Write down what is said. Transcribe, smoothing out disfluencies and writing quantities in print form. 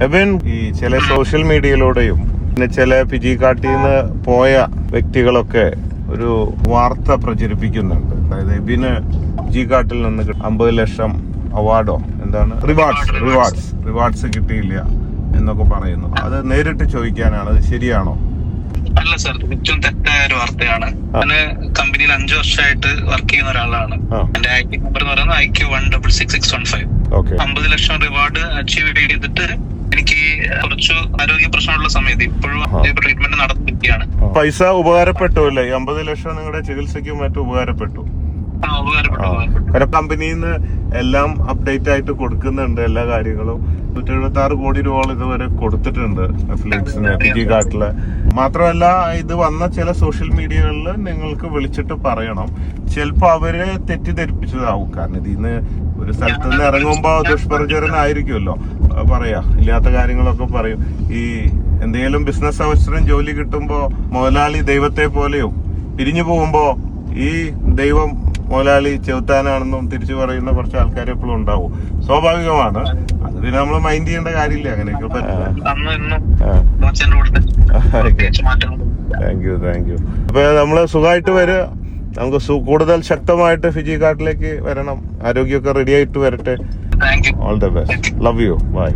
എബിൻ, ഈ ചില സോഷ്യൽ മീഡിയയിലൂടെയും പിന്നെ ചില ഫിജി കാട്ടിൽ നിന്ന് പോയ വ്യക്തികളൊക്കെ ഒരു വാർത്ത പ്രചരിപ്പിക്കുന്നുണ്ട്. അതായത് എബിന് ഫിജി കാട്ടിൽ നിന്ന് 50 ലക്ഷം അവാർഡോ എന്താണ് റിവാർഡ്സ് കിട്ടിയില്ല എന്നൊക്കെ പറയുന്നു. അത് നേരിട്ട് ചോദിക്കാനാണ്, അത് ശരിയാണോ? അല്ല സർ, ഏറ്റവും തെറ്റായ ഒരു വാർത്തയാണ്. ഞാന് കമ്പനിയിൽ 5 വർഷമായിട്ട് വർക്ക് ചെയ്യുന്ന ഒരാളാണ്. എന്റെ ഐക്യു നമ്പർ എന്ന് പറയുന്നത് IQ16665. 50 ലക്ഷം റിവാർഡ് അച്ചീവ് ചെയ്തിട്ട് എനിക്ക് കുറച്ച് ആരോഗ്യ പ്രശ്നമുള്ള സമയത്ത് ഇപ്പോഴും ട്രീറ്റ്മെന്റ് നടത്തിയിരിക്കുകയാണ്. പൈസ ഉപകാരപ്പെട്ടു അല്ലേ? 50 ലക്ഷം നിങ്ങളുടെ ചികിത്സയ്ക്കും മറ്റും ഉപകാരപ്പെട്ടു. കാരണം കമ്പനിയിൽ നിന്ന് എല്ലാം അപ്ഡേറ്റ് ആയിട്ട് കൊടുക്കുന്നുണ്ട്, എല്ലാ കാര്യങ്ങളും. 176 കോടി രൂപ ഇതുവരെ കൊടുത്തിട്ടുണ്ട് നെറ്റ്ഫ്ലിക്സിന്, ഫിജി കാട്ടില്. മാത്രമല്ല, ഇത് വന്ന ചില സോഷ്യൽ മീഡിയകളിൽ നിങ്ങൾക്ക് വിളിച്ചിട്ട് പറയണം. ചിലപ്പോ അവര് തെറ്റിദ്ധരിപ്പിച്ചതാവും. കാരണം ഇതിന്ന് ഒരു സ്ഥലത്ത് നിന്ന് ഇറങ്ങുമ്പോ ദുഷ്പ്രചരണമായിരിക്കുമല്ലോ പറയാ, ഇല്ലാത്ത കാര്യങ്ങളൊക്കെ പറയും. ഈ എന്തെങ്കിലും ബിസിനസ് അവസരം ജോലി കിട്ടുമ്പോ മുതലാളി ദൈവത്തെ പോലെയും പിരിഞ്ഞു പോകുമ്പോ ഈ ദൈവം മുതലാളി ചെറുത്താനാണെന്നും തിരിച്ചു പറയുന്ന കുറച്ച് ആൾക്കാർ എപ്പോഴും ഉണ്ടാവും. സ്വാഭാവികമാണ്. അത് പിന്നെ നമ്മൾ മൈൻഡ് ചെയ്യേണ്ട കാര്യമില്ല. അങ്ങനെയൊക്കെ താങ്ക് യു. അപ്പൊ നമ്മള് സുഖമായിട്ട് വരിക. നമുക്ക് കൂടുതൽ ശക്തമായിട്ട് ഫിജി കാട്ടിലേക്ക് വരണം. ആരോഗ്യമൊക്കെ റെഡി ആയിട്ട് വരട്ടെ. All the best. Love you. By.